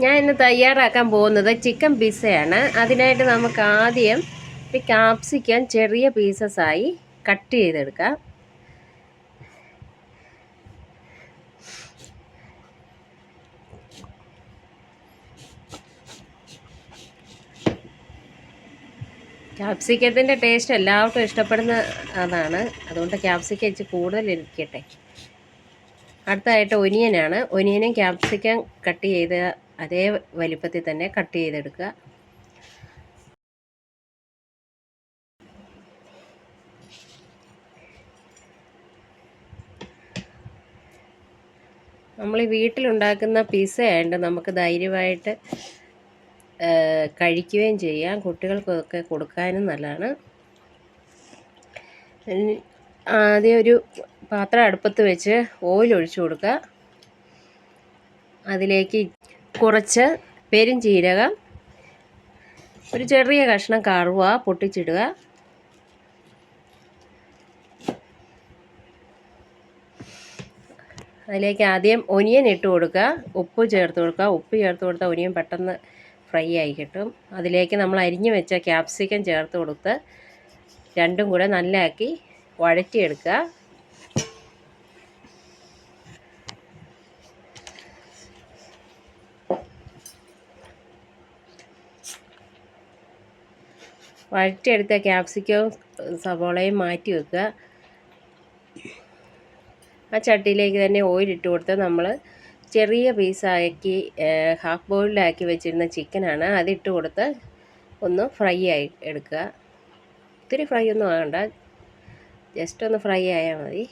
ഞാൻ ഇന്ന് തയ്യാറാക്കാൻ പോകുന്നത് ചിക്കൻ പിസ്സയാണ്. അതിനായിട്ട് നമുക്ക് ആദ്യം ഈ ക്യാപ്സിക്കം ചെറിയ പീസസായി കട്ട് ചെയ്തെടുക്കാം. ക്യാപ്സിക്കത്തിൻ്റെ ടേസ്റ്റ് എല്ലാവർക്കും ഇഷ്ടപ്പെടുന്ന അതാണ്, അതുകൊണ്ട് ക്യാപ്സിക്കം ഇച്ചിരി കൂടുതൽ ഇരിക്കട്ടെ. അടുത്തതായിട്ട് ഒനിയനാണ്. ഒനിയനും ക്യാപ്സിക്കം കട്ട് ചെയ്ത് അതേ വലിപ്പത്തിൽ തന്നെ കട്ട് ചെയ്തെടുക്കുക. നമ്മൾ ഈ വീട്ടിലുണ്ടാക്കുന്ന പിസ്സ ആയതുകൊണ്ട് നമുക്ക് ധൈര്യമായിട്ട് കഴിക്കുകയും ചെയ്യാം. കുട്ടികൾക്കൊക്കെ കൊടുക്കാനും നല്ലതാണ്. ആദ്യം ഒരു പാത്രം അടുപ്പത്ത് വെച്ച് ഓയിൽ ഒഴിച്ചു കൊടുക്കുക. അതിലേക്ക് കുറച്ച് പെരുംജീരകം, ഒരു ചെറിയ കഷ്ണം കറുവ പൊട്ടിച്ചിടുക. അതിലേക്ക് ആദ്യം ഒനിയൻ ഇട്ട് കൊടുക്കുക. ഉപ്പ് ചേർത്ത് കൊടുക്കുക. ഉപ്പ് ചേർത്ത് കൊടുത്താൽ ഒനിയൻ പെട്ടെന്ന് ഫ്രൈ ആയി കിട്ടും. അതിലേക്ക് നമ്മൾ അരിഞ്ഞു വെച്ച ക്യാപ്സിക്കം ചേർത്ത് കൊടുത്ത് രണ്ടും കൂടെ നല്ലതാക്കി വഴറ്റിയെടുക്കുക. വഴറ്റിയെടുത്ത ക്യാപ്സിക്കവും സവോളയും മാറ്റി വെക്കുക. ആ ചട്ടിയിലേക്ക് തന്നെ ഓയിൽ ഇട്ട് കൊടുത്ത് നമ്മൾ ചെറിയ പീസാക്കി ഹാഫ് ബോയിൽഡാക്കി വെച്ചിരുന്ന ചിക്കനാണ്, അതിട്ട് കൊടുത്ത് ഒന്ന് ഫ്രൈ ആയി എടുക്കുക. ഒത്തിരി ഫ്രൈ ഒന്നും ആകണ്ട, ജസ്റ്റ് ഒന്ന് ഫ്രൈ ആയാൽ മതി.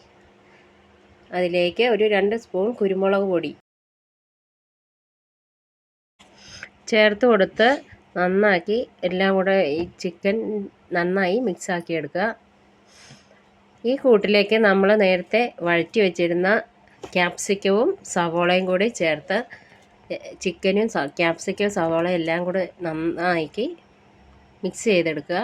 അതിലേക്ക് ഒരു 2 സ്പൂൺ കുരുമുളക് പൊടി ചേർത്ത് കൊടുത്ത് നന്നാക്കി എല്ലാം കൂടെ ഈ ചിക്കൻ നന്നായി മിക്സാക്കി എടുക്കുക. ഈ കൂട്ടിലേക്ക് നമ്മൾ നേരത്തെ വഴറ്റി വെച്ചിരുന്ന ക്യാപ്സിക്കവും സവോളയും കൂടി ചേർത്ത് ചിക്കനും ക്യാപ്സിക്കവും സവോളയും എല്ലാം കൂടി നന്നാക്കി മിക്സ് ചെയ്തെടുക്കുക.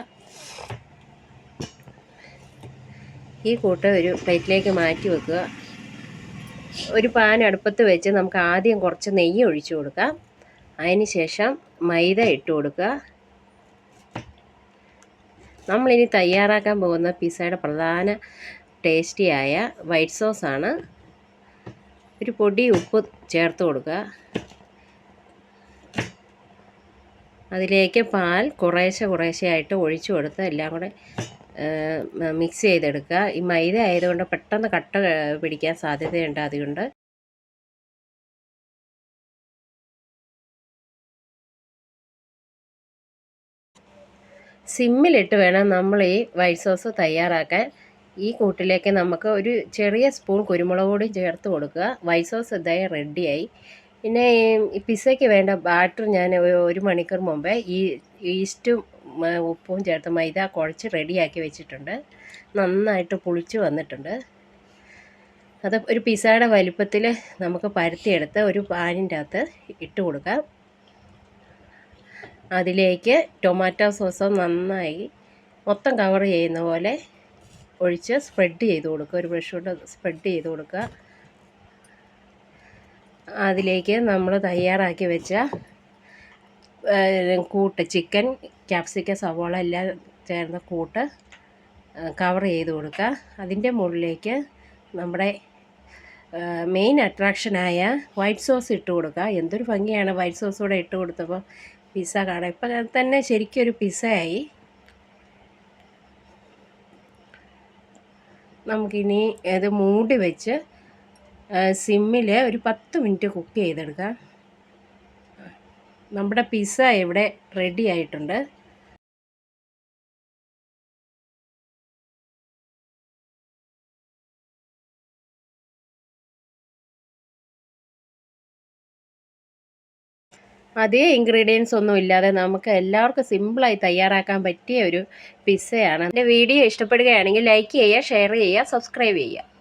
ഈ കൂട്ട് ഒരു പ്ലേറ്റിലേക്ക് മാറ്റി വെക്കുക. ഒരു പാൻ അടുപ്പത്ത് വെച്ച് നമുക്ക് ആദ്യം കുറച്ച് നെയ്യ് ഒഴിച്ചു കൊടുക്കാം. അതിന് ശേഷം മൈദ ഇട്ട് കൊടുക്കുക. നമ്മളിനി തയ്യാറാക്കാൻ പോകുന്ന പിസ്സയുടെ പ്രധാന ടേസ്റ്റിയായ വൈറ്റ് സോസാണ്. ഒരു പൊടി ഉപ്പ് ചേർത്ത് കൊടുക്കുക. അതിലേക്ക് പാൽ കുറേശ്ശെ ആയിട്ട് ഒഴിച്ചു കൊടുത്ത് എല്ലാം കൂടെ മിക്സ് ചെയ്തെടുക്കുക. ഈ മൈദ ആയതുകൊണ്ട് പെട്ടെന്ന് കട്ട പിടിക്കാൻ സാധ്യതയുണ്ട്, അതുകൊണ്ട് സിമ്മിലിട്ട് വേണം നമ്മൾ ഈ വൈറ്റ് സോസ് തയ്യാറാക്കാൻ. ഈ കൂട്ടിലേക്ക് നമുക്ക് ഒരു ചെറിയ സ്പൂൺ കുരുമുളക് പൊടി ചേർത്ത് കൊടുക്കുക. വൈറ്റ് സോസ് ഇതായി റെഡിയായി. പിന്നെ ഈ പിസ്സയ്ക്ക് വേണ്ട ബാറ്റർ ഞാൻ 1 മണിക്കൂർ മുമ്പേ ഈസ്റ്റും ഉപ്പും ചേർത്ത് മൈദ കുഴച്ച് റെഡിയാക്കി വെച്ചിട്ടുണ്ട്. നന്നായിട്ട് പുളിച്ച് വന്നിട്ടുണ്ട്. അത് ഒരു പിസ്സയുടെ വലിപ്പത്തിൽ നമുക്ക് പരത്തിയെടുത്ത് ഒരു പാനിൻ്റെ അകത്ത് ഇട്ട് കൊടുക്കാം. അതിലേക്ക് ടൊമാറ്റോ സോസ് നന്നായി മൊത്തം കവർ ചെയ്യുന്ന പോലെ ഒഴിച്ച് സ്പ്രെഡ് ചെയ്ത് കൊടുക്കുക. ഒരു ബ്രഷ് കൊണ്ട് സ്പ്രെഡ് ചെയ്ത് കൊടുക്കുക. അതിലേക്ക് നമ്മൾ തയ്യാറാക്കി വെച്ച കൂട്ട് ചിക്കൻ, ക്യാപ്സിക്കം, സവോള എല്ലാം ചേർന്ന കൂട്ട് കവർ ചെയ്ത് കൊടുക്കുക. അതിൻ്റെ മുകളിലേക്ക് നമ്മുടെ മെയിൻ അട്രാക്ഷനായ വൈറ്റ് സോസ് ഇട്ട് കൊടുക്കുക. എന്തൊരു ഭംഗിയാണ് വൈറ്റ് സോസ് കൂടെ ഇട്ട് കൊടുത്തപ്പോൾ പിസ്സ കാണാം. ഇപ്പം തന്നെ ശരിക്കും ഒരു പിസ്സയായി. നമുക്കിനി ഇത് മൂടി വെച്ച് സിമ്മിൽ ഒരു 10 മിനിറ്റ് കുക്ക് ചെയ്തെടുക്കാം. നമ്മുടെ പിസ്സ ഇവിടെ റെഡി ആയിട്ടുണ്ട്. അതേ ഇൻഗ്രീഡിയൻസ് ഒന്നും ഇല്ലാതെ നമുക്ക് എല്ലാവർക്കും സിമ്പിളായി തയ്യാറാക്കാൻ പറ്റിയ ഒരു പിസ്സയാണ്. എൻ്റെ വീഡിയോ ഇഷ്ടപ്പെടുകയാണെങ്കിൽ ലൈക്ക് ചെയ്യുക, ഷെയർ ചെയ്യുക, സബ്സ്ക്രൈബ് ചെയ്യുക.